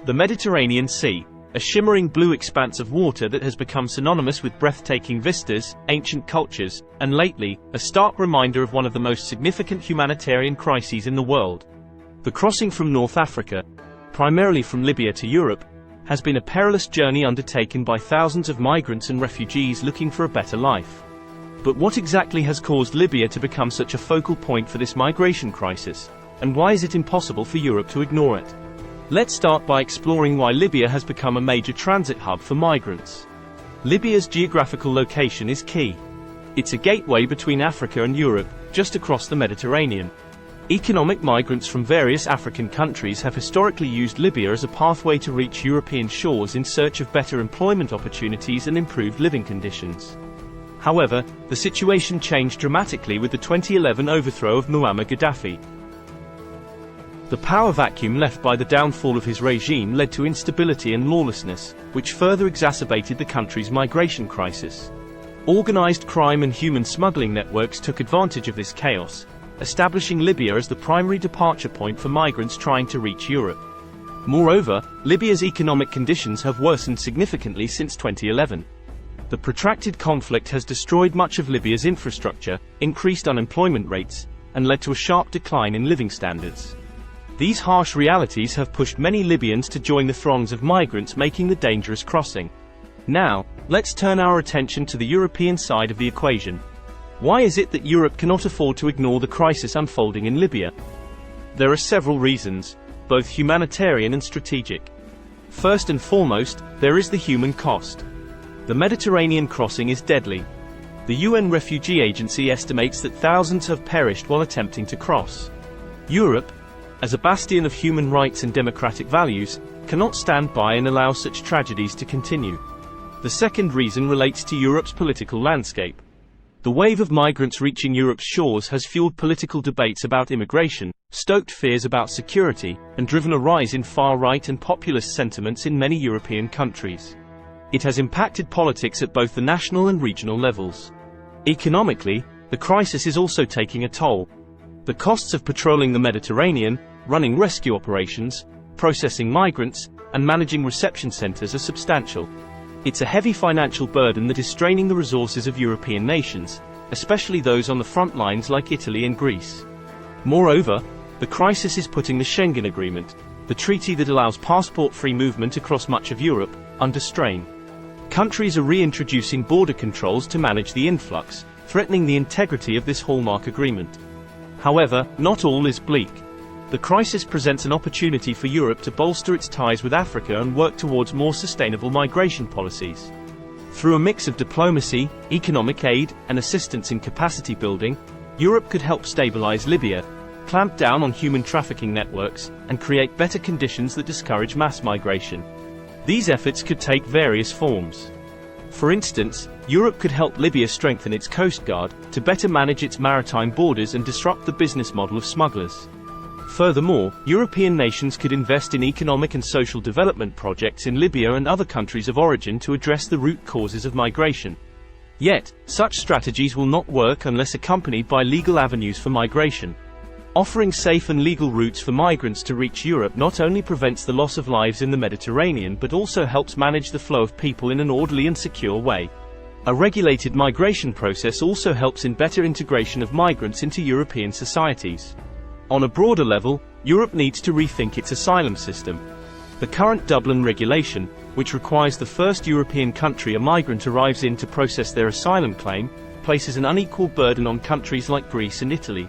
The Mediterranean Sea, a shimmering blue expanse of water that has become synonymous with breathtaking vistas, ancient cultures, and lately, a stark reminder of one of the most significant humanitarian crises in the world. The crossing from North Africa, primarily from Libya to Europe, has been a perilous journey undertaken by thousands of migrants and refugees looking for a better life. But what exactly has caused Libya to become such a focal point for this migration crisis, and why is it impossible for Europe to ignore it? Let's start by exploring why Libya has become a major transit hub for migrants. Libya's geographical location is key. It's a gateway between Africa and Europe, just across the Mediterranean. Economic migrants from various African countries have historically used Libya as a pathway to reach European shores in search of better employment opportunities and improved living conditions. However, the situation changed dramatically with the 2011 overthrow of Muammar Gaddafi. The power vacuum left by the downfall of his regime led to instability and lawlessness, which further exacerbated the country's migration crisis. Organized crime and human smuggling networks took advantage of this chaos, establishing Libya as the primary departure point for migrants trying to reach Europe. Moreover, Libya's economic conditions have worsened significantly since 2011. The protracted conflict has destroyed much of Libya's infrastructure, increased unemployment rates, and led to a sharp decline in living standards. These harsh realities have pushed many Libyans to join the throngs of migrants making the dangerous crossing. Now, let's turn our attention to the European side of the equation. Why is it that Europe cannot afford to ignore the crisis unfolding in Libya? There are several reasons, both humanitarian and strategic. First and foremost, there is the human cost. The Mediterranean crossing is deadly. The UN Refugee Agency estimates that thousands have perished while attempting to cross. Europe, as a bastion of human rights and democratic values, cannot stand by and allow such tragedies to continue. The second reason relates to Europe's political landscape. The wave of migrants reaching Europe's shores has fueled political debates about immigration, stoked fears about security, and driven a rise in far-right and populist sentiments in many European countries. It has impacted politics at both the national and regional levels. Economically, the crisis is also taking a toll. The costs of patrolling the Mediterranean, running rescue operations, processing migrants, and managing reception centers are substantial. It's a heavy financial burden that is straining the resources of European nations, especially those on the front lines like Italy and Greece. Moreover, the crisis is putting the Schengen Agreement, the treaty that allows passport-free movement across much of Europe, under strain. Countries are reintroducing border controls to manage the influx, threatening the integrity of this hallmark agreement. However, not all is bleak. The crisis presents an opportunity for Europe to bolster its ties with Africa and work towards more sustainable migration policies. Through a mix of diplomacy, economic aid, and assistance in capacity building, Europe could help stabilize Libya, clamp down on human trafficking networks, and create better conditions that discourage mass migration. These efforts could take various forms. For instance, Europe could help Libya strengthen its coast guard, to better manage its maritime borders and disrupt the business model of smugglers. Furthermore, European nations could invest in economic and social development projects in Libya and other countries of origin to address the root causes of migration. Yet, such strategies will not work unless accompanied by legal avenues for migration. Offering safe and legal routes for migrants to reach Europe not only prevents the loss of lives in the Mediterranean but also helps manage the flow of people in an orderly and secure way. A regulated migration process also helps in better integration of migrants into European societies. On a broader level, Europe needs to rethink its asylum system. The current Dublin regulation, which requires the first European country a migrant arrives in to process their asylum claim, places an unequal burden on countries like Greece and Italy.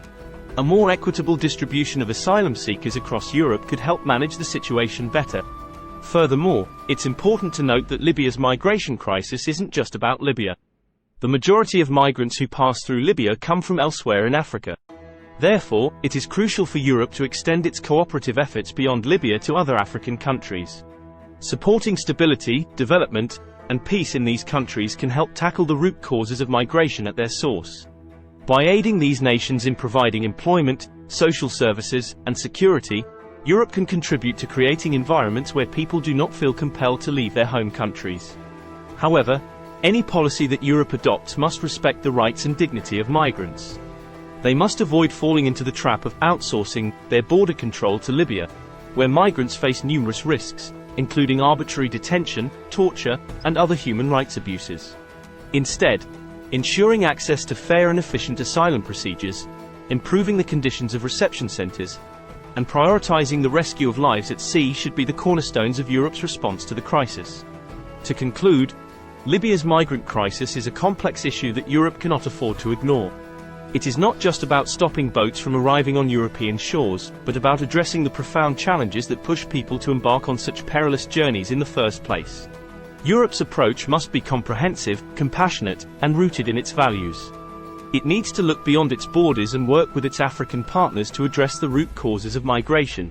A more equitable distribution of asylum seekers across Europe could help manage the situation better. Furthermore, it's important to note that Libya's migration crisis isn't just about Libya. The majority of migrants who pass through Libya come from elsewhere in Africa. Therefore, it is crucial for Europe to extend its cooperative efforts beyond Libya to other African countries. Supporting stability, development, and peace in these countries can help tackle the root causes of migration at their source. By aiding these nations in providing employment, social services, and security, Europe can contribute to creating environments where people do not feel compelled to leave their home countries. However, any policy that Europe adopts must respect the rights and dignity of migrants. They must avoid falling into the trap of outsourcing their border control to Libya, where migrants face numerous risks, including arbitrary detention, torture, and other human rights abuses. Instead, ensuring access to fair and efficient asylum procedures, improving the conditions of reception centers, and prioritizing the rescue of lives at sea should be the cornerstones of Europe's response to the crisis. To conclude, Libya's migrant crisis is a complex issue that Europe cannot afford to ignore. It is not just about stopping boats from arriving on European shores, but about addressing the profound challenges that push people to embark on such perilous journeys in the first place. Europe's approach must be comprehensive, compassionate, and rooted in its values. It needs to look beyond its borders and work with its African partners to address the root causes of migration.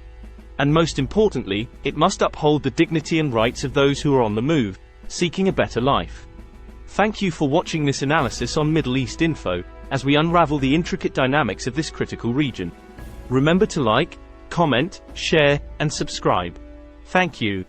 And most importantly, it must uphold the dignity and rights of those who are on the move, seeking a better life. Thank you for watching this analysis on Middle East Info, as we unravel the intricate dynamics of this critical region. Remember to like, comment, share, and subscribe. Thank you.